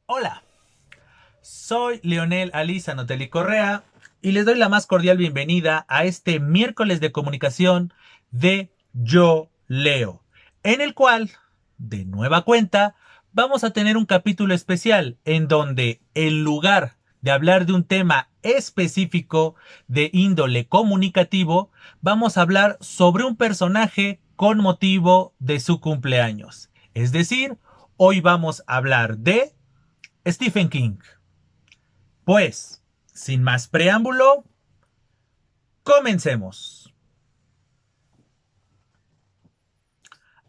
Hola, soy Leonel Alisa Telly Correa y les doy la más cordial bienvenida a este miércoles de comunicación de Yo Leo, en el cual, de nueva cuenta, vamos a tener un capítulo especial en donde, en lugar de hablar de un tema específico de índole comunicativo, vamos a hablar sobre un personaje con motivo de su cumpleaños. Es decir, hoy vamos a hablar de Stephen King. Pues, sin más preámbulo, comencemos.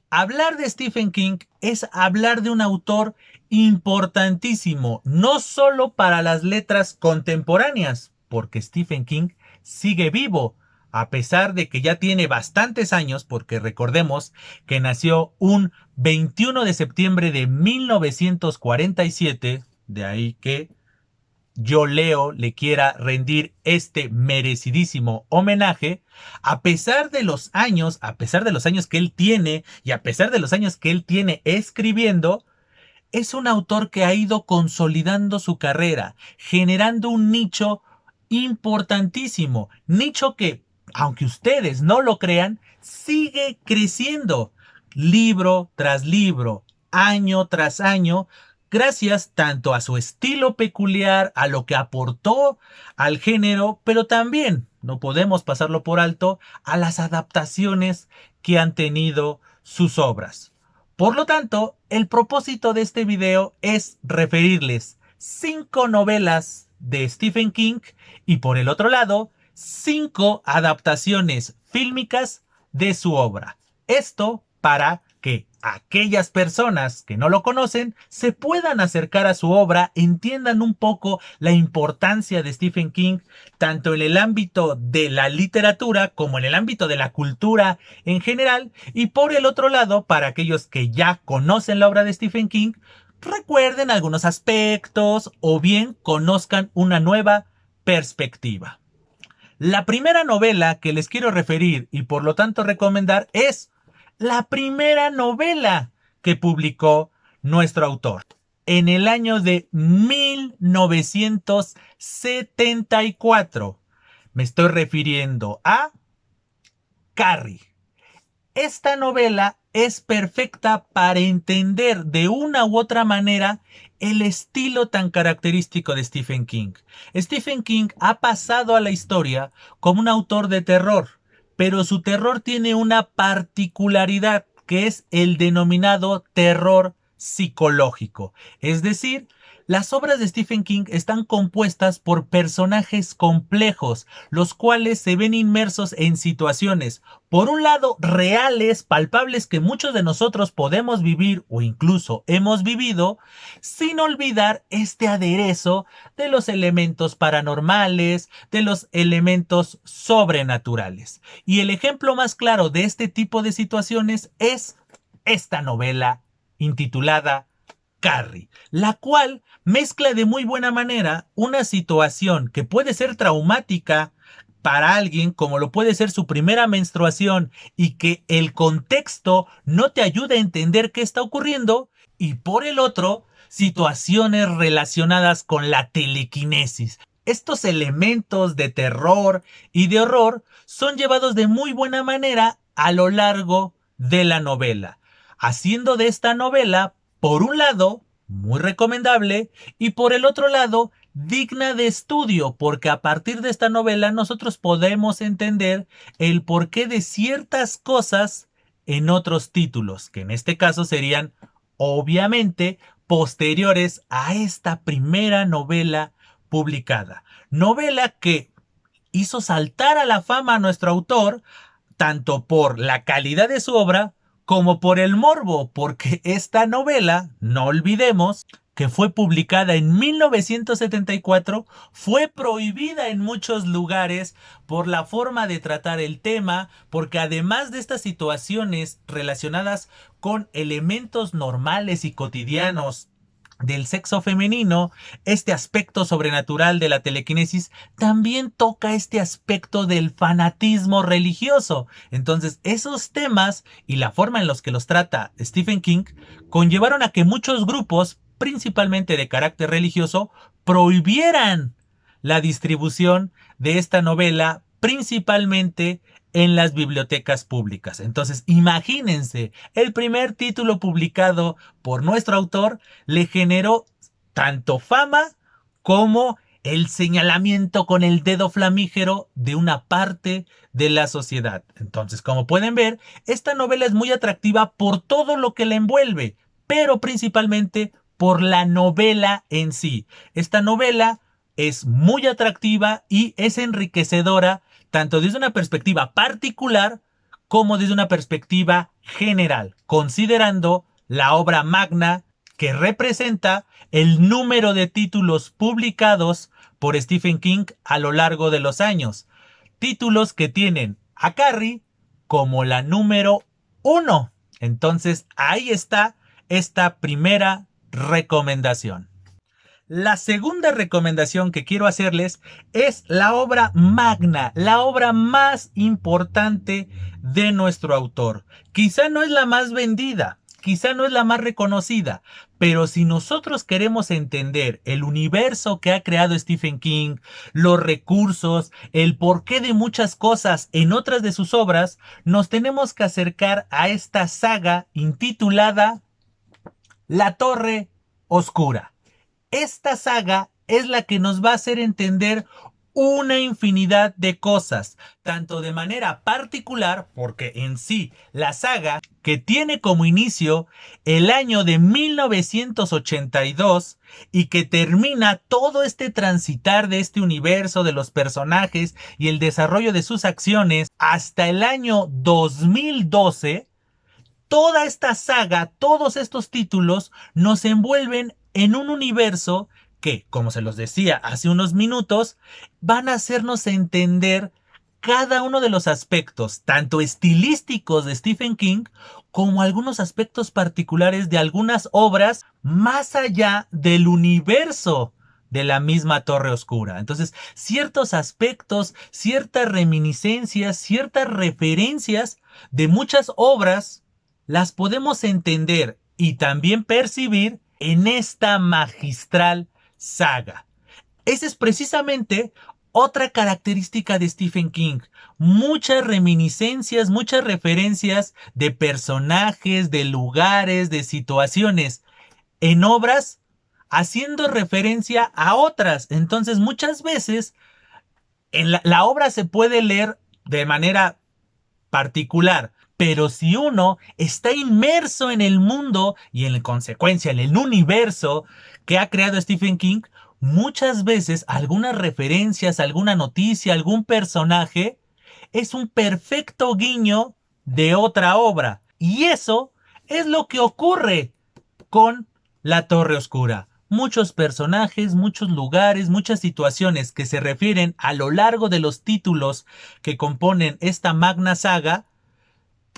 Hablar de Stephen King es hablar de un autor importantísimo, no solo para las letras contemporáneas, porque Stephen King sigue vivo, a pesar de que ya tiene bastantes años, porque recordemos que nació un 21 de septiembre de 1947, de ahí que Yo Leo le quiera rendir este merecidísimo homenaje, a pesar de los años, que él tiene y a pesar de los años que él tiene escribiendo, es un autor que ha ido consolidando su carrera, generando un nicho importantísimo, nicho que, aunque ustedes no lo crean, sigue creciendo libro tras libro, año tras año, gracias tanto a su estilo peculiar, a lo que aportó al género, pero también, no podemos pasarlo por alto, a las adaptaciones que han tenido sus obras. Por lo tanto, el propósito de este video es referirles 5 novelas de Stephen King y por el otro lado, 5 adaptaciones fílmicas de su obra. Esto para que aquellas personas que no lo conocen se puedan acercar a su obra, entiendan un poco la importancia de Stephen King, tanto en el ámbito de la literatura como en el ámbito de la cultura en general, y por el otro lado, para aquellos que ya conocen la obra de Stephen King, recuerden algunos aspectos o bien conozcan una nueva perspectiva. La primera novela que les quiero referir y por lo tanto recomendar es la primera novela que publicó nuestro autor en el año de 1974. Me estoy refiriendo a Carrie. Esta novela es perfecta para entender de una u otra manera el estilo tan característico de Stephen King. Stephen King ha pasado a la historia como un autor de terror, pero su terror tiene una particularidad que es el denominado terror psicológico. Es decir, las obras de Stephen King están compuestas por personajes complejos, los cuales se ven inmersos en situaciones, por un lado, reales, palpables que muchos de nosotros podemos vivir o incluso hemos vivido, sin olvidar este aderezo de los elementos paranormales, de los elementos sobrenaturales. Y el ejemplo más claro de este tipo de situaciones es esta novela intitulada Carrie, la cual mezcla de muy buena manera una situación que puede ser traumática para alguien, como lo puede ser su primera menstruación, y que el contexto no te ayuda a entender qué está ocurriendo, y por el otro, situaciones relacionadas con la telequinesis. Estos elementos de terror y de horror son llevados de muy buena manera a lo largo de la novela, haciendo de esta novela, por un lado, muy recomendable, y por el otro lado, digna de estudio, porque a partir de esta novela nosotros podemos entender el porqué de ciertas cosas en otros títulos, que en este caso serían, obviamente, posteriores a esta primera novela publicada. Novela que hizo saltar a la fama a nuestro autor, tanto por la calidad de su obra, como por el morbo, porque esta novela, no olvidemos, que fue publicada en 1974, fue prohibida en muchos lugares por la forma de tratar el tema, porque además de estas situaciones relacionadas con elementos normales y cotidianos del sexo femenino, este aspecto sobrenatural de la telequinesis también toca este aspecto del fanatismo religioso. Entonces, esos temas y la forma en los que los trata Stephen King conllevaron a que muchos grupos principalmente de carácter religioso, prohibieran la distribución de esta novela, principalmente en las bibliotecas públicas. Entonces, imagínense, el primer título publicado por nuestro autor le generó tanto fama como el señalamiento con el dedo flamígero de una parte de la sociedad. Entonces, como pueden ver, esta novela es muy atractiva por todo lo que la envuelve, pero principalmente por la novela en sí. Esta novela es muy atractiva y es enriquecedora tanto desde una perspectiva particular como desde una perspectiva general, considerando la obra magna que representa el número de títulos publicados por Stephen King a lo largo de los años. Títulos que tienen a Carrie como la número 1. Entonces ahí está esta primera recomendación. La segunda recomendación que quiero hacerles es la obra magna, la obra más importante de nuestro autor. Quizá no es la más vendida, quizá no es la más reconocida, pero si nosotros queremos entender el universo que ha creado Stephen King, los recursos, el porqué de muchas cosas en otras de sus obras, nos tenemos que acercar a esta saga intitulada La Torre Oscura. Esta saga es la que nos va a hacer entender una infinidad de cosas, tanto de manera particular, porque en sí la saga, que tiene como inicio el año de 1982 y que termina todo este transitar de este universo, de los personajes y el desarrollo de sus acciones hasta el año 2012, toda esta saga, todos estos títulos nos envuelven en un universo que, como se los decía hace unos minutos, van a hacernos entender cada uno de los aspectos, tanto estilísticos de Stephen King, como algunos aspectos particulares de algunas obras más allá del universo de la misma Torre Oscura. Entonces, ciertos aspectos, ciertas reminiscencias, ciertas referencias de muchas obras las podemos entender y también percibir en esta magistral saga. Esa es precisamente otra característica de Stephen King. Muchas reminiscencias, muchas referencias de personajes, de lugares, de situaciones en obras haciendo referencia a otras. Entonces, muchas veces en la obra se puede leer de manera particular, pero si uno está inmerso en el mundo y en consecuencia en el universo que ha creado Stephen King, muchas veces algunas referencias, alguna noticia, algún personaje es un perfecto guiño de otra obra. Y eso es lo que ocurre con La Torre Oscura. Muchos personajes, muchos lugares, muchas situaciones que se refieren a lo largo de los títulos que componen esta magna saga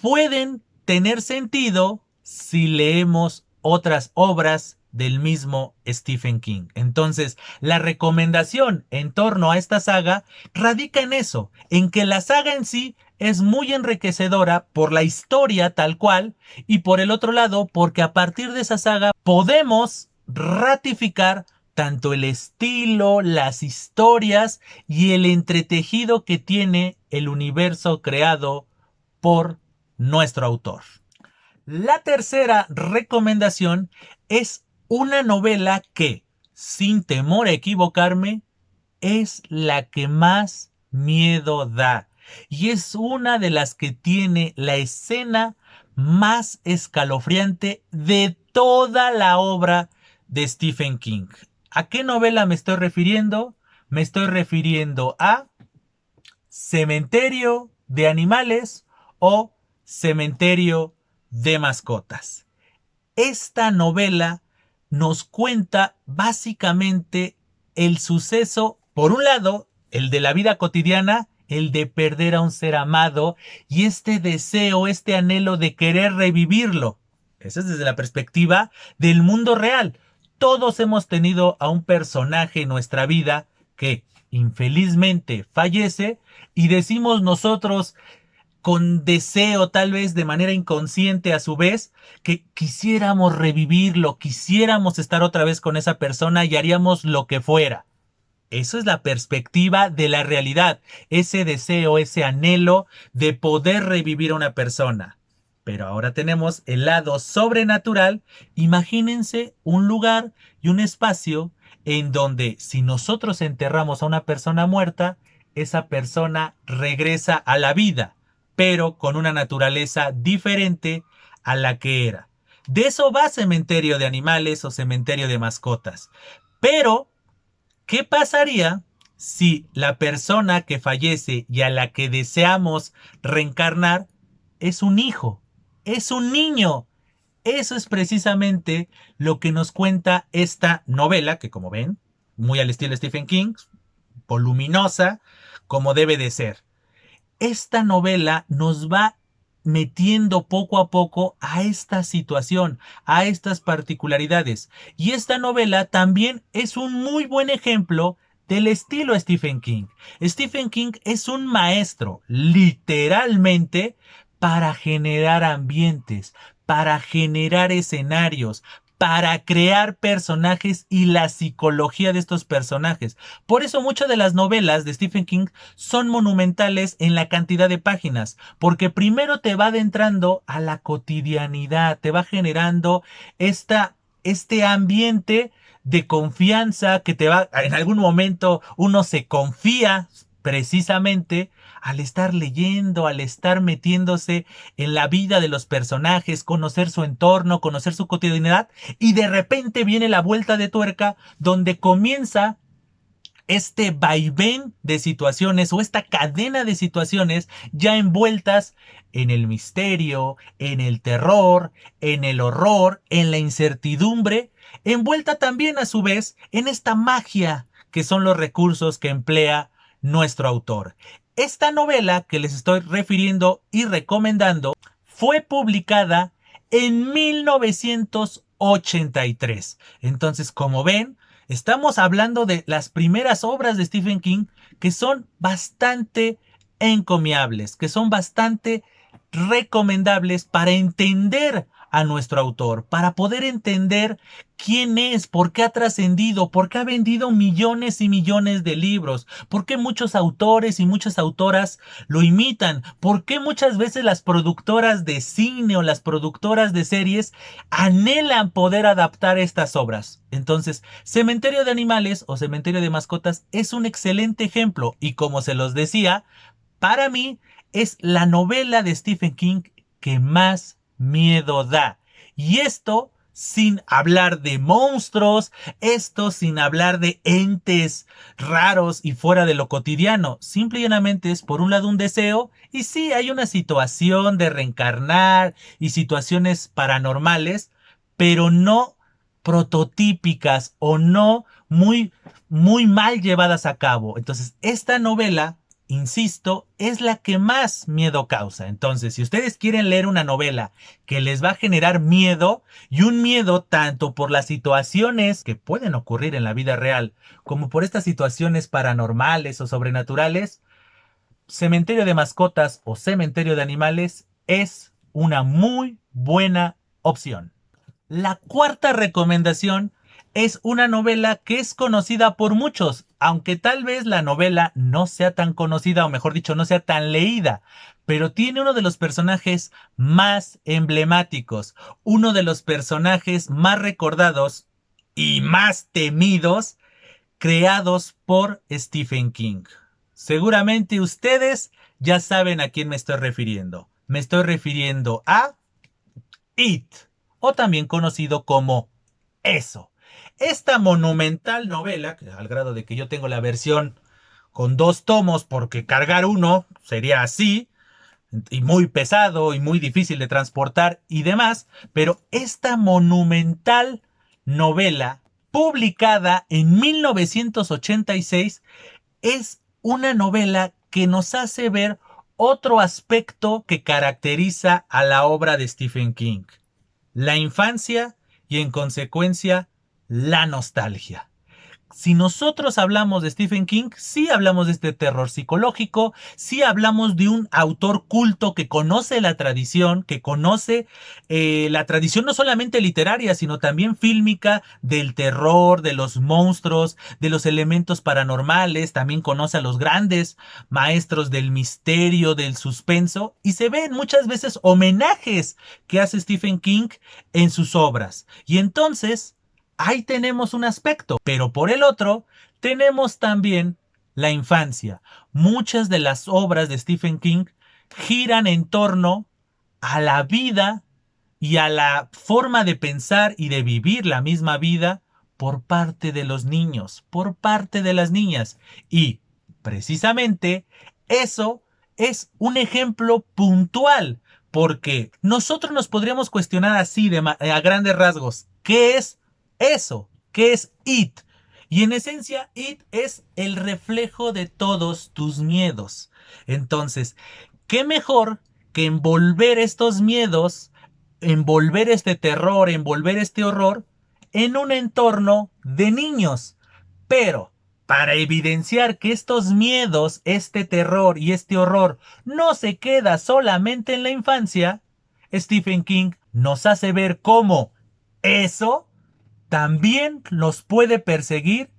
pueden tener sentido si leemos otras obras del mismo Stephen King. Entonces, la recomendación en torno a esta saga radica en eso, en que la saga en sí es muy enriquecedora por la historia tal cual y por el otro lado porque a partir de esa saga podemos ratificar tanto el estilo, las historias y el entretejido que tiene el universo creado por nuestro autor. La tercera recomendación es una novela que, sin temor a equivocarme, es la que más miedo da. Y es una de las que tiene la escena más escalofriante de toda la obra de Stephen King. ¿A qué novela me estoy refiriendo? Me estoy refiriendo a Cementerio de Animales o Cementerio de Mascotas. Esta novela nos cuenta básicamente el suceso, por un lado, el de la vida cotidiana, el de perder a un ser amado y este deseo, este anhelo de querer revivirlo. Eso es desde la perspectiva del mundo real. Todos hemos tenido a un personaje en nuestra vida que infelizmente fallece y decimos nosotros con deseo, tal vez de manera inconsciente a su vez, que quisiéramos revivirlo, quisiéramos estar otra vez con esa persona y haríamos lo que fuera. Eso es la perspectiva de la realidad, ese deseo, ese anhelo de poder revivir a una persona. Pero ahora tenemos el lado sobrenatural. Imagínense un lugar y un espacio en donde si nosotros enterramos a una persona muerta, esa persona regresa a la vida, pero con una naturaleza diferente a la que era. De eso va Cementerio de Animales o Cementerio de Mascotas. Pero ¿qué pasaría si la persona que fallece y a la que deseamos reencarnar es un hijo, es un niño? Eso es precisamente lo que nos cuenta esta novela, que como ven, muy al estilo Stephen King, voluminosa, como debe de ser. Esta novela nos va metiendo poco a poco a esta situación, a estas particularidades. Y esta novela también es un muy buen ejemplo del estilo Stephen King. Stephen King es un maestro, literalmente, para generar ambientes, para generar escenarios, para crear personajes y la psicología de estos personajes. Por eso muchas de las novelas de Stephen King son monumentales en la cantidad de páginas, porque primero te va adentrando a la cotidianidad, te va generando este ambiente de confianza que te va, en algún momento uno se confía precisamente al estar leyendo, al estar metiéndose en la vida de los personajes, conocer su entorno, conocer su cotidianidad, y de repente viene la vuelta de tuerca donde comienza este vaivén de situaciones o esta cadena de situaciones ya envueltas en el misterio, en el terror, en el horror, en la incertidumbre, envuelta también a su vez en esta magia que son los recursos que emplea nuestro autor. Esta novela que les estoy refiriendo y recomendando fue publicada en 1983. Entonces, como ven, estamos hablando de las primeras obras de Stephen King que son bastante encomiables, que son bastante recomendables para entender a nuestro autor, para poder entender quién es, por qué ha trascendido, por qué ha vendido millones y millones de libros, por qué muchos autores y muchas autoras lo imitan, por qué muchas veces las productoras de cine o las productoras de series anhelan poder adaptar estas obras. Entonces, Cementerio de Animales o Cementerio de Mascotas es un excelente ejemplo y, como se los decía, para mí es la novela de Stephen King que más miedo da. Y esto sin hablar de monstruos, esto sin hablar de entes raros y fuera de lo cotidiano. Simple y llanamente es por un lado un deseo, y sí hay una situación de reencarnar y situaciones paranormales, pero no prototípicas o no muy mal llevadas a cabo. Entonces, esta novela, insisto, es la que más miedo causa. Entonces, si ustedes quieren leer una novela que les va a generar miedo, y un miedo tanto por las situaciones que pueden ocurrir en la vida real, como por estas situaciones paranormales o sobrenaturales, Cementerio de Mascotas o Cementerio de Animales es una muy buena opción. La cuarta recomendación es una novela que es conocida por muchos, aunque tal vez la novela no sea tan conocida, o mejor dicho, no sea tan leída, pero tiene uno de los personajes más emblemáticos, uno de los personajes más recordados y más temidos creados por Stephen King. Seguramente ustedes ya saben a quién me estoy refiriendo. Me estoy refiriendo a It, o también conocido como Eso. Esta monumental novela, que al grado de que yo tengo la versión con 2 tomos, porque cargar uno sería así, y muy pesado y muy difícil de transportar y demás, pero esta monumental novela, publicada en 1986, es una novela que nos hace ver otro aspecto que caracteriza a la obra de Stephen King: la infancia y, en consecuencia, la nostalgia. si nosotros hablamos de Stephen King, sí hablamos de este terror psicológico, sí hablamos de un autor culto que conoce la tradición, que conoce la tradición no solamente literaria, sino también fílmica, del terror, de los monstruos, de los elementos paranormales, también conoce a los grandes maestros del misterio, del suspenso, y se ven muchas veces homenajes que hace Stephen King en sus obras. Y entonces, ahí tenemos un aspecto, pero por el otro, tenemos también la infancia. Muchas de las obras de Stephen King giran en torno a la vida y a la forma de pensar y de vivir la misma vida por parte de los niños, por parte de las niñas. Y precisamente eso es un ejemplo puntual, porque nosotros nos podríamos cuestionar así a grandes rasgos, ¿qué es eso? ¿Qué es It? Y en esencia, It es el reflejo de todos tus miedos. Entonces, ¿qué mejor que envolver estos miedos, envolver este terror, envolver este horror en un entorno de niños? Pero para evidenciar que estos miedos, este terror y este horror no se queda solamente en la infancia, Stephen King nos hace ver cómo eso también los puede perseguir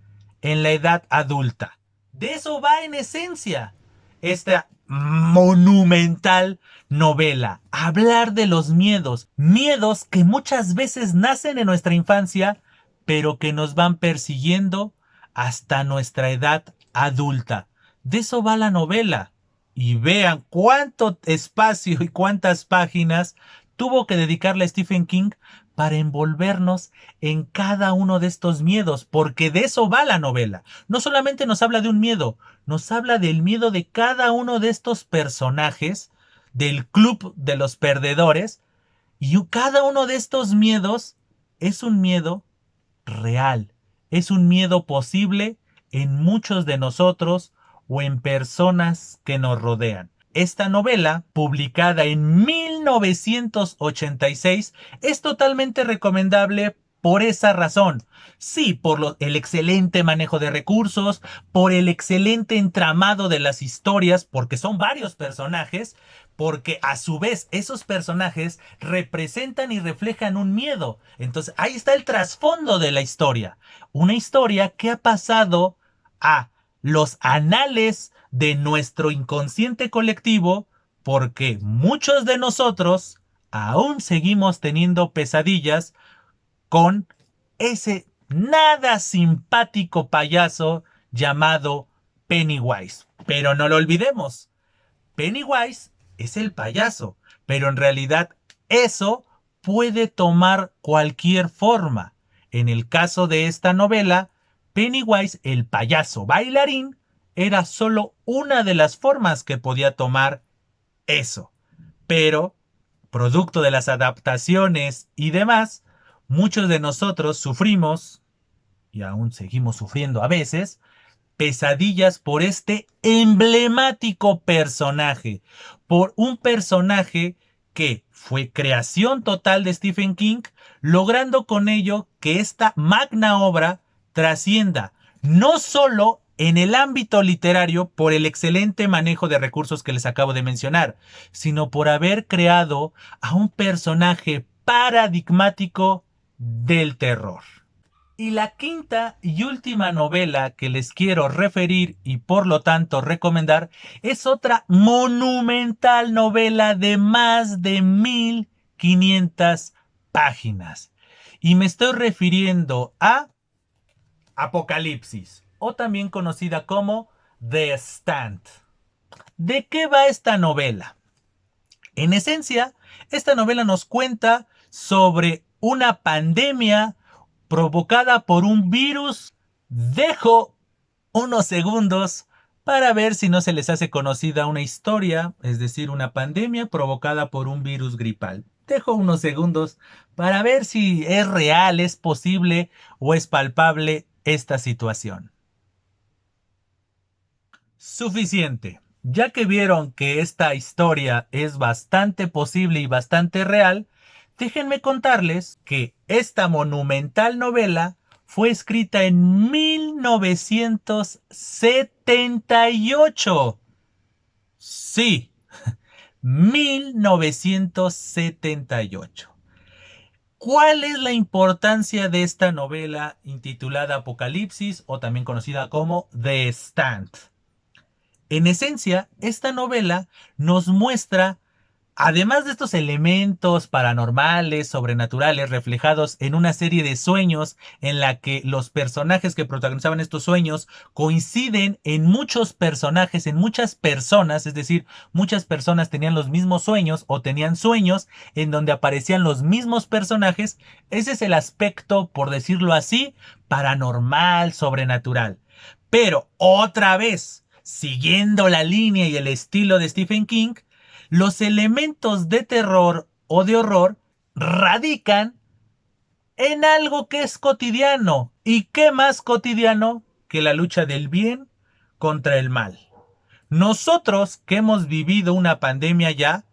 en la edad adulta. De eso va en esencia esta monumental novela. Hablar de los miedos. Miedos que muchas veces nacen en nuestra infancia, pero que nos van persiguiendo hasta nuestra edad adulta. De eso va la novela. Y vean cuánto espacio y cuántas páginas tuvo que dedicarle a Stephen King para envolvernos en cada uno de estos miedos, porque de eso va la novela. No solamente nos habla de un miedo, nos habla del miedo de cada uno de estos personajes, del club de los perdedores, y cada uno de estos miedos es un miedo real, es un miedo posible en muchos de nosotros o en personas que nos rodean. Esta novela, publicada en 1986, es totalmente recomendable por esa razón. Sí, por el excelente manejo de recursos, por el excelente entramado de las historias, porque son varios personajes, porque a su vez esos personajes representan y reflejan un miedo. Entonces ahí está el trasfondo de la historia. Una historia que ha pasado a los anales de nuestro inconsciente colectivo, porque muchos de nosotros aún seguimos teniendo pesadillas con ese nada simpático payaso llamado Pennywise. Pero no lo olvidemos, Pennywise es el payaso, pero en realidad eso puede tomar cualquier forma. En el caso de esta novela, Pennywise, el payaso bailarín, era solo una de las formas que podía tomar eso. Pero, producto de las adaptaciones y demás, muchos de nosotros sufrimos, y aún seguimos sufriendo a veces, pesadillas por este emblemático personaje. Por un personaje que fue creación total de Stephen King, logrando con ello que esta magna obra trascienda no solo en el ámbito literario por el excelente manejo de recursos que les acabo de mencionar, sino por haber creado a un personaje paradigmático del terror. Y la quinta y última novela que les quiero referir y por lo tanto recomendar es otra monumental novela de más de 1500 páginas. Y me estoy refiriendo a Apocalipsis, o también conocida como The Stand. ¿De qué va esta novela? En esencia, esta novela nos cuenta sobre una pandemia provocada por un virus. Dejo unos segundos para ver si no se les hace conocida una historia, es decir, una pandemia provocada por un virus gripal. Dejo unos segundos para ver si es real, es posible o es palpable esta situación. Suficiente. Ya que vieron que esta historia es bastante posible y bastante real, déjenme contarles que esta monumental novela fue escrita en 1978. Sí, 1978. ¿Cuál es la importancia de esta novela intitulada Apocalipsis o también conocida como The Stand? En esencia, esta novela nos muestra, además de estos elementos paranormales, sobrenaturales, reflejados en una serie de sueños en la que los personajes que protagonizaban estos sueños coinciden en muchos personajes, en muchas personas, es decir, muchas personas tenían los mismos sueños o tenían sueños en donde aparecían los mismos personajes. Ese es el aspecto, por decirlo así, paranormal, sobrenatural. Pero otra vez, siguiendo la línea y el estilo de Stephen King, los elementos de terror o de horror radican en algo que es cotidiano. ¿Y qué más cotidiano que la lucha del bien contra el mal? Nosotros que hemos vivido una pandemia ya,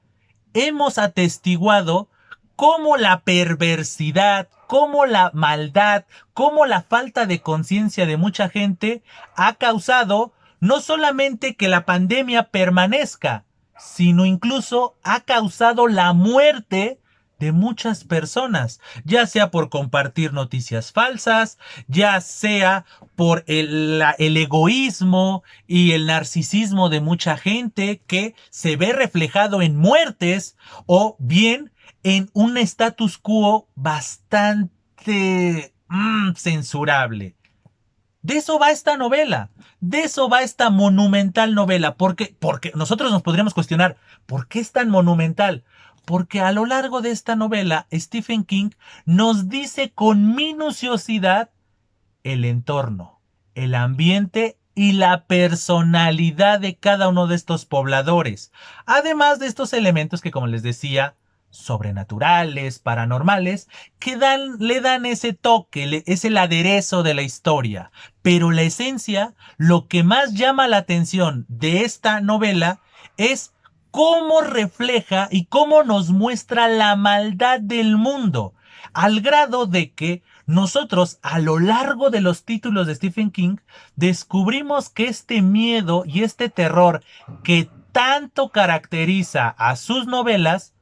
hemos atestiguado cómo la perversidad, cómo la maldad, cómo la falta de conciencia de mucha gente ha causado no solamente que la pandemia permanezca, sino incluso ha causado la muerte de muchas personas, ya sea por compartir noticias falsas, ya sea por el egoísmo y el narcisismo de mucha gente que se ve reflejado en muertes o bien en un status quo bastante censurable. De eso va esta novela, de eso va esta monumental novela. Porque nosotros nos podríamos cuestionar, ¿por qué es tan monumental? Porque a lo largo de esta novela, Stephen King nos dice con minuciosidad el entorno, el ambiente y la personalidad de cada uno de estos pobladores. Además de estos elementos que, como les decía, sobrenaturales, paranormales, que le dan ese toque, es el aderezo de la historia. Pero la esencia, lo que más llama la atención de esta novela es cómo refleja y cómo nos muestra la maldad del mundo, al grado de que nosotros a lo largo de los títulos de Stephen King descubrimos que este miedo y este terror que tanto caracteriza a sus novelas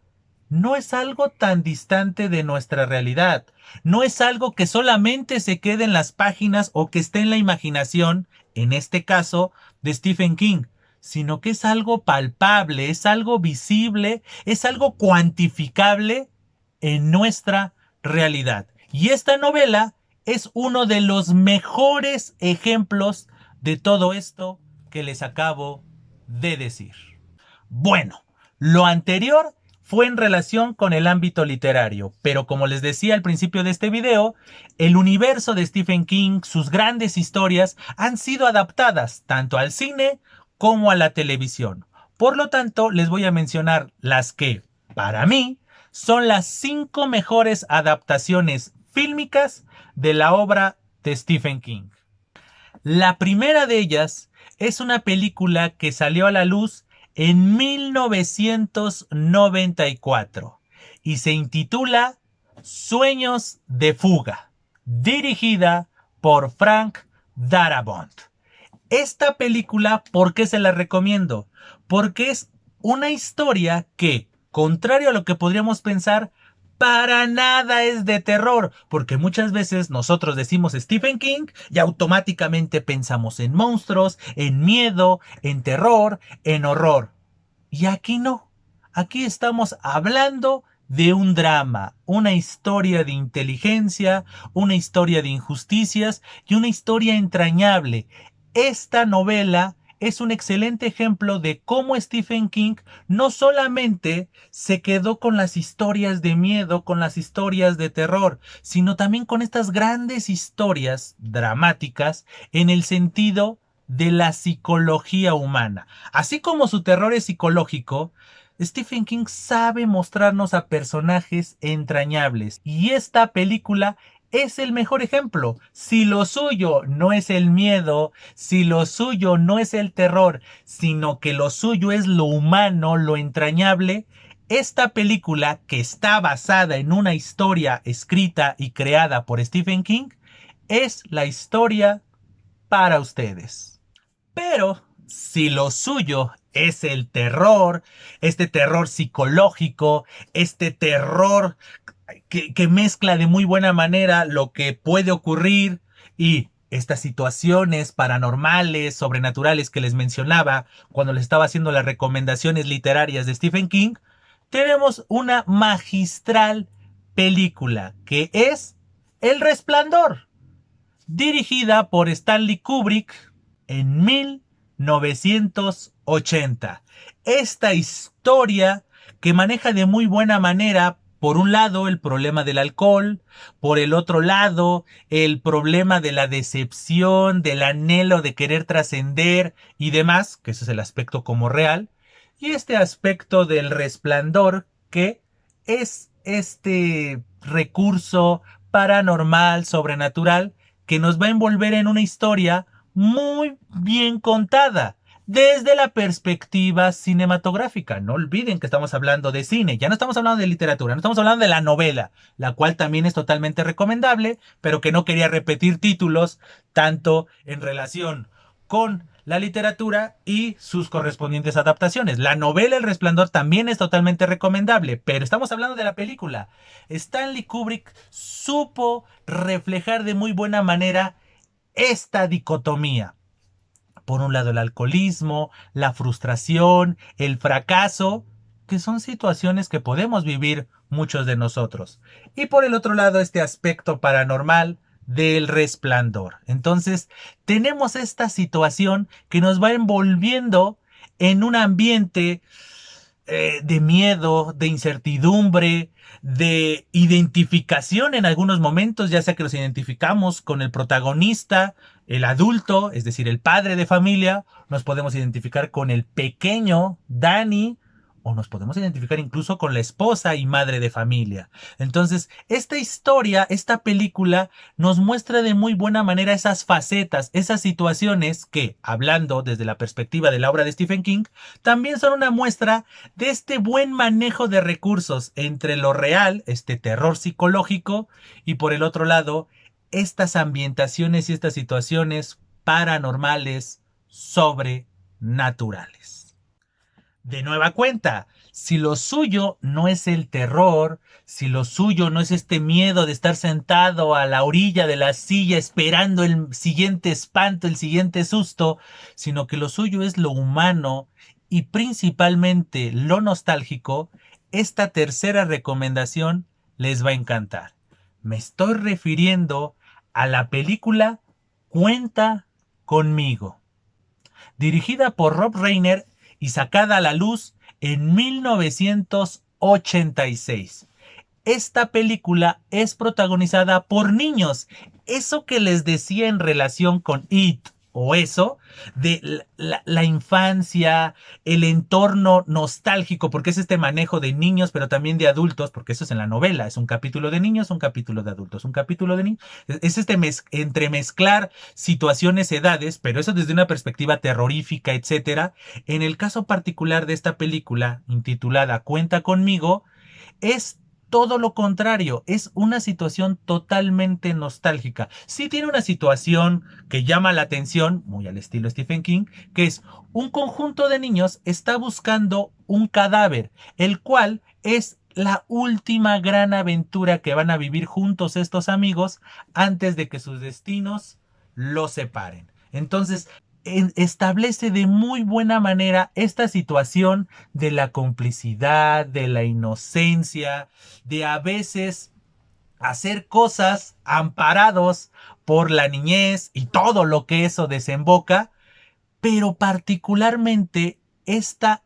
no es algo tan distante de nuestra realidad. No es algo que solamente se quede en las páginas o que esté en la imaginación, en este caso, de Stephen King, sino que es algo palpable, es algo visible, es algo cuantificable en nuestra realidad. Y esta novela es uno de los mejores ejemplos de todo esto que les acabo de decir. Bueno, lo anterior fue en relación con el ámbito literario, pero como les decía al principio de este video, el universo de Stephen King, sus grandes historias, han sido adaptadas tanto al cine como a la televisión. Por lo tanto, les voy a mencionar las que, para mí, son las 5 mejores adaptaciones fílmicas de la obra de Stephen King. La primera de ellas es una película que salió a la luz en 1994 y se intitula Sueños de fuga, dirigida por Frank Darabont. Esta película, ¿por qué se la recomiendo? Porque es una historia que, contrario a lo que podríamos pensar, para nada es de terror, porque muchas veces nosotros decimos Stephen King y automáticamente pensamos en monstruos, en miedo, en terror, en horror. Y aquí no, aquí estamos hablando de un drama, una historia de inteligencia, una historia de injusticias y una historia entrañable. Esta novela es un excelente ejemplo de cómo Stephen King no solamente se quedó con las historias de miedo, con las historias de terror, sino también con estas grandes historias dramáticas en el sentido de la psicología humana. Así como su terror es psicológico, Stephen King sabe mostrarnos a personajes entrañables y esta película es el mejor ejemplo. Si lo suyo no es el miedo, si lo suyo no es el terror, sino que lo suyo es lo humano, lo entrañable, esta película, que está basada en una historia escrita y creada por Stephen King, es la historia para ustedes. Pero si lo suyo es el terror, este terror psicológico, este terror que mezcla de muy buena manera lo que puede ocurrir y estas situaciones paranormales, sobrenaturales que les mencionaba cuando les estaba haciendo las recomendaciones literarias de Stephen King, tenemos una magistral película que es El Resplandor, dirigida por Stanley Kubrick en 1980. Esta historia que maneja de muy buena manera, por un lado, el problema del alcohol, por el otro lado, el problema de la decepción, del anhelo de querer trascender y demás, que ese es el aspecto como real, y este aspecto del resplandor, que es este recurso paranormal, sobrenatural, que nos va a envolver en una historia muy bien contada desde la perspectiva cinematográfica. No olviden que estamos hablando de cine, ya no estamos hablando de literatura, no estamos hablando de la novela, la cual también es totalmente recomendable, pero que no quería repetir títulos tanto en relación con la literatura y sus correspondientes adaptaciones. La novela El Resplandor también es totalmente recomendable, pero estamos hablando de la película. Stanley Kubrick supo reflejar de muy buena manera esta dicotomía. Por un lado el alcoholismo, la frustración, el fracaso, que son situaciones que podemos vivir muchos de nosotros. Y por el otro lado este aspecto paranormal del resplandor. Entonces tenemos esta situación que nos va envolviendo en un ambiente de miedo, de incertidumbre, de identificación en algunos momentos, ya sea que nos identificamos con el protagonista, el adulto, es decir, el padre de familia, nos podemos identificar con el pequeño Danny, o nos podemos identificar incluso con la esposa y madre de familia. Entonces, esta historia, esta película, nos muestra de muy buena manera esas facetas, esas situaciones que, hablando desde la perspectiva de la obra de Stephen King, también son una muestra de este buen manejo de recursos entre lo real, este terror psicológico, y por el otro lado, estas ambientaciones y estas situaciones paranormales, sobrenaturales. De nueva cuenta, si lo suyo no es el terror, si lo suyo no es este miedo de estar sentado a la orilla de la silla esperando el siguiente espanto, el siguiente susto, sino que lo suyo es lo humano y principalmente lo nostálgico, esta tercera recomendación les va a encantar. Me estoy refiriendo a la película Cuenta conmigo, dirigida por Rob Reiner y sacada a la luz en 1986. Esta película es protagonizada por niños. Eso que les decía en relación con It, o eso, de la infancia, el entorno nostálgico, porque es este manejo de niños, pero también de adultos, porque eso es en la novela, es un capítulo de niños, un capítulo de adultos, un capítulo de niños, es este entremezclar situaciones, edades, pero eso desde una perspectiva terrorífica, etcétera. En el caso particular de esta película, intitulada Cuenta conmigo, es todo lo contrario, es una situación totalmente nostálgica. Sí tiene una situación que llama la atención, muy al estilo Stephen King, que es un conjunto de niños está buscando un cadáver, el cual es la última gran aventura que van a vivir juntos estos amigos antes de que sus destinos los separen. Entonces, establece de muy buena manera esta situación de la complicidad, de la inocencia, de a veces hacer cosas amparados por la niñez y todo lo que eso desemboca, pero particularmente esta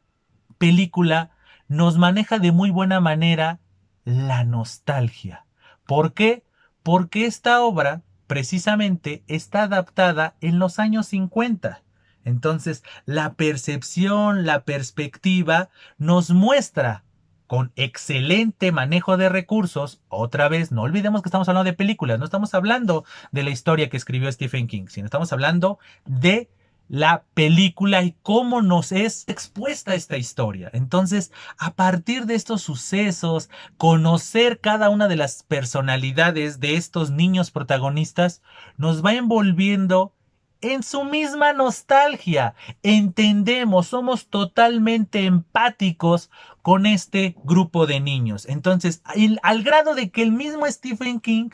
película nos maneja de muy buena manera la nostalgia. ¿Por qué? Porque esta obra precisamente está adaptada en los años 50. Entonces, la percepción, la perspectiva nos muestra con excelente manejo de recursos. Otra vez, no olvidemos que estamos hablando de películas, no estamos hablando de la historia que escribió Stephen King, sino estamos hablando de la película y cómo nos es expuesta esta historia. Entonces, a partir de estos sucesos, conocer cada una de las personalidades de estos niños protagonistas nos va envolviendo en su misma nostalgia. Entendemos, somos totalmente empáticos con este grupo de niños. Entonces, al grado de que el mismo Stephen King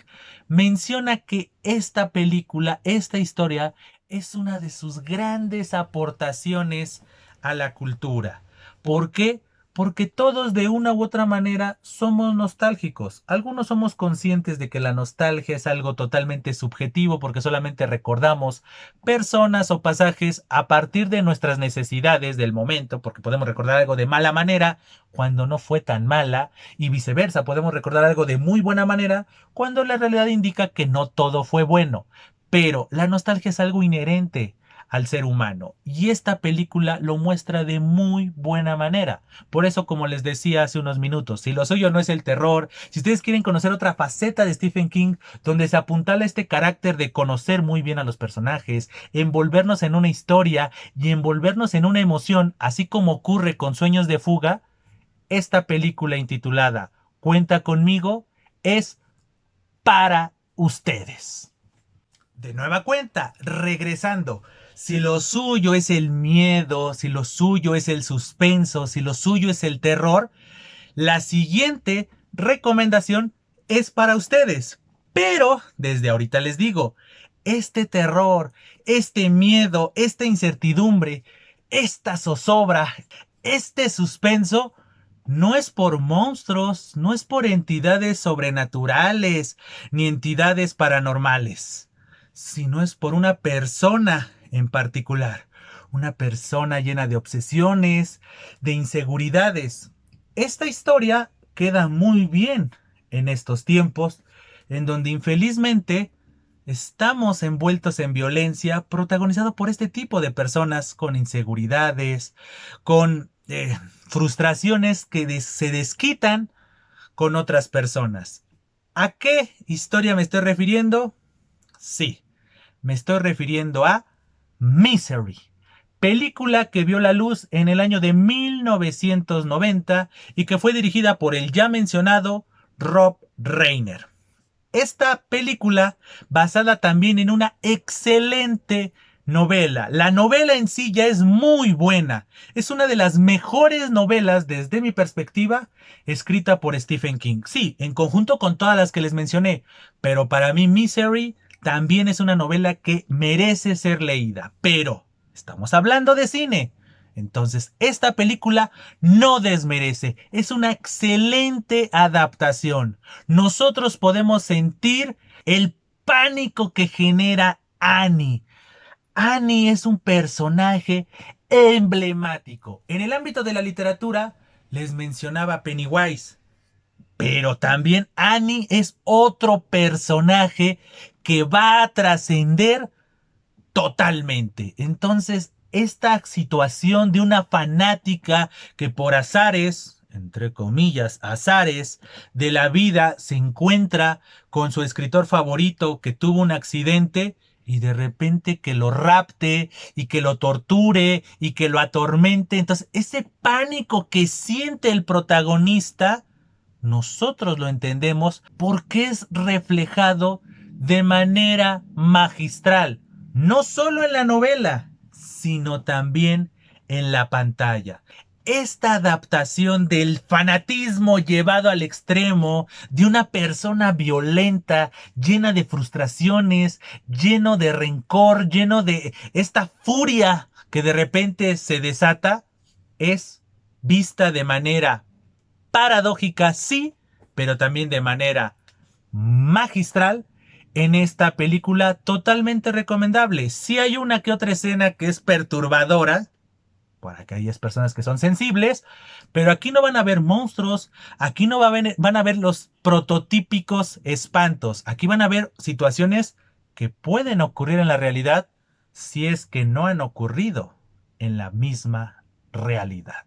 menciona que esta película, esta historia, es una de sus grandes aportaciones a la cultura. ¿Por qué? Porque todos de una u otra manera somos nostálgicos. Algunos somos conscientes de que la nostalgia es algo totalmente subjetivo porque solamente recordamos personas o pasajes a partir de nuestras necesidades del momento, porque podemos recordar algo de mala manera cuando no fue tan mala y viceversa, podemos recordar algo de muy buena manera cuando la realidad indica que no todo fue bueno. Pero la nostalgia es algo inherente al ser humano y esta película lo muestra de muy buena manera. Por eso, como les decía hace unos minutos, si lo suyo no es el terror, si ustedes quieren conocer otra faceta de Stephen King donde se apuntala este carácter de conocer muy bien a los personajes, envolvernos en una historia y envolvernos en una emoción, así como ocurre con Sueños de Fuga, esta película intitulada Cuenta conmigo es para ustedes. De nueva cuenta, regresando. Si lo suyo es el miedo, si lo suyo es el suspenso, si lo suyo es el terror, la siguiente recomendación es para ustedes. Pero, desde ahorita les digo, este terror, este miedo, esta incertidumbre, esta zozobra, este suspenso, no es por monstruos, no es por entidades sobrenaturales, ni entidades paranormales, sino es por una persona en particular. Una persona llena de obsesiones, de inseguridades. Esta historia queda muy bien en estos tiempos, en donde infelizmente estamos envueltos en violencia protagonizado por este tipo de personas con inseguridades, con frustraciones que se desquitan con otras personas. ¿A qué historia me estoy refiriendo? Sí, me estoy refiriendo a Misery, película que vio la luz en el año de 1990 y que fue dirigida por el ya mencionado Rob Reiner. Esta película, basada también en una excelente novela. La novela en sí ya es muy buena. Es una de las mejores novelas, desde mi perspectiva, escrita por Stephen King. Sí, en conjunto con todas las que les mencioné. Pero para mí Misery también es una novela que merece ser leída. Pero estamos hablando de cine. Entonces, esta película no desmerece, es una excelente adaptación. Nosotros podemos sentir el pánico que genera Annie. Annie es un personaje emblemático. En el ámbito de la literatura, les mencionaba Pennywise, pero también Annie es otro personaje que va a trascender totalmente. Entonces, esta situación de una fanática que por azares, entre comillas, azares de la vida, se encuentra con su escritor favorito que tuvo un accidente y de repente que lo rapte y que lo torture y que lo atormente. Entonces, ese pánico que siente el protagonista, nosotros lo entendemos porque es reflejado de manera magistral, no solo en la novela, sino también en la pantalla. Esta adaptación del fanatismo llevado al extremo, de una persona violenta, llena de frustraciones, lleno de rencor, lleno de esta furia que de repente se desata, es vista de manera paradójica, sí, pero también de manera magistral en esta película, totalmente recomendable. Sí hay una que otra escena que es perturbadora para aquellas personas que son sensibles, pero aquí no van a ver monstruos, aquí no van a ver los prototípicos espantos, aquí van a ver situaciones que pueden ocurrir en la realidad si es que no han ocurrido en la misma realidad.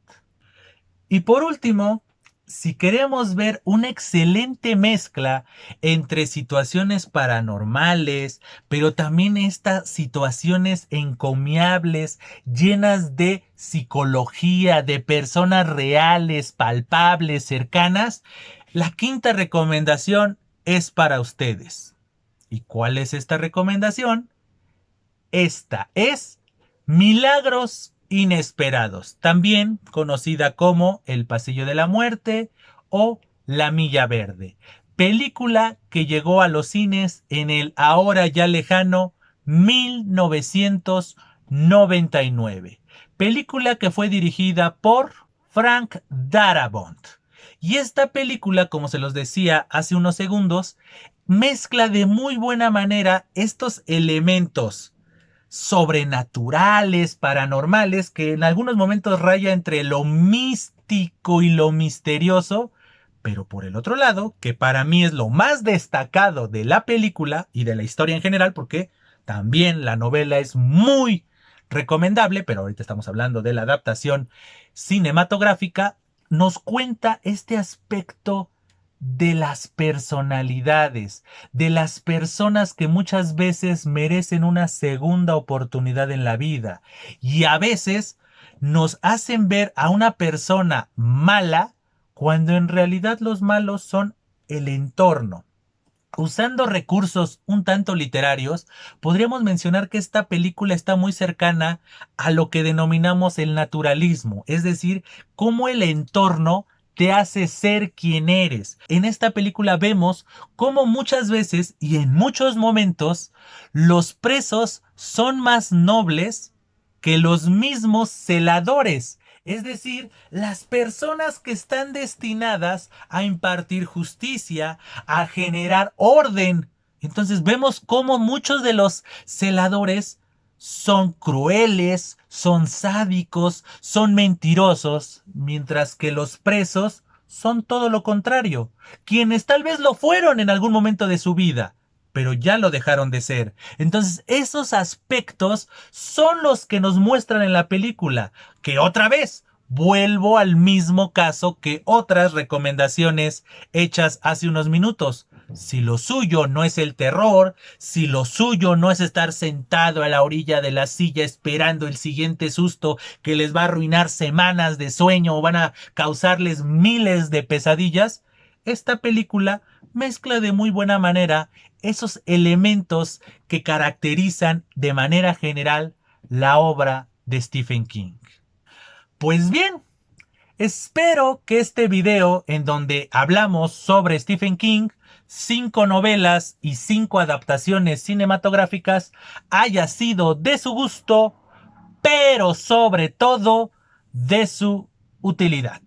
Y por último, si queremos ver una excelente mezcla entre situaciones paranormales, pero también estas situaciones encomiables, llenas de psicología, de personas reales, palpables, cercanas, la quinta recomendación es para ustedes. ¿Y cuál es esta recomendación? Esta es Milagros Inesperados, también conocida como El Pasillo de la Muerte o La Milla Verde. Película que llegó a los cines en el ahora ya lejano 1999. Película que fue dirigida por Frank Darabont. Y esta película, como se los decía hace unos segundos, mezcla de muy buena manera estos elementos sobrenaturales, paranormales, que en algunos momentos raya entre lo místico y lo misterioso, pero por el otro lado, que para mí es lo más destacado de la película y de la historia en general, porque también la novela es muy recomendable, pero ahorita estamos hablando de la adaptación cinematográfica, nos cuenta este aspecto de las personalidades, de las personas que muchas veces merecen una segunda oportunidad en la vida y a veces nos hacen ver a una persona mala cuando en realidad los malos son el entorno. Usando recursos un tanto literarios, podríamos mencionar que esta película está muy cercana a lo que denominamos el naturalismo, es decir, cómo el entorno te hace ser quien eres. En esta película vemos cómo muchas veces y en muchos momentos los presos son más nobles que los mismos celadores. Es decir, las personas que están destinadas a impartir justicia, a generar orden. Entonces vemos cómo muchos de los celadores son crueles, son sádicos, son mentirosos, mientras que los presos son todo lo contrario, quienes tal vez lo fueron en algún momento de su vida, pero ya lo dejaron de ser. Entonces esos aspectos son los que nos muestran en la película, que otra vez vuelvo al mismo caso que otras recomendaciones hechas hace unos minutos. Si lo suyo no es el terror, si lo suyo no es estar sentado a la orilla de la silla esperando el siguiente susto que les va a arruinar semanas de sueño o van a causarles miles de pesadillas, esta película mezcla de muy buena manera esos elementos que caracterizan de manera general la obra de Stephen King. Pues bien, espero que este video en donde hablamos sobre Stephen King, 5 novelas y 5 adaptaciones cinematográficas, haya sido de su gusto, pero sobre todo de su utilidad.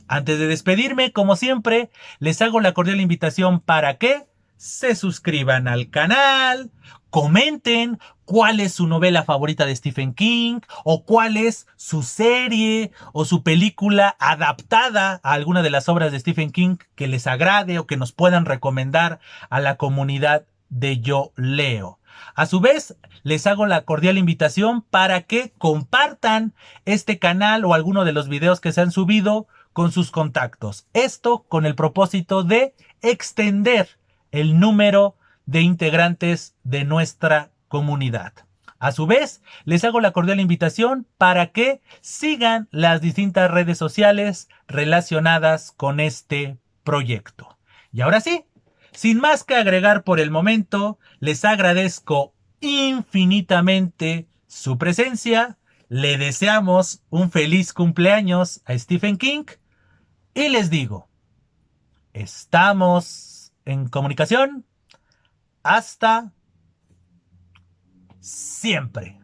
Antes de despedirme, como siempre, les hago la cordial invitación para que se suscriban al canal, comenten cuál es su novela favorita de Stephen King o cuál es su serie o su película adaptada a alguna de las obras de Stephen King que les agrade o que nos puedan recomendar a la comunidad de Yo Leo. A su vez, les hago la cordial invitación para que compartan este canal o alguno de los videos que se han subido con sus contactos. Esto con el propósito de extender el número de integrantes de nuestra comunidad. A su vez, les hago la cordial invitación para que sigan las distintas redes sociales relacionadas con este proyecto. Y ahora sí, sin más que agregar por el momento, les agradezco infinitamente su presencia. Le deseamos un feliz cumpleaños a Stephen King y les digo, estamos en comunicación. Hasta siempre.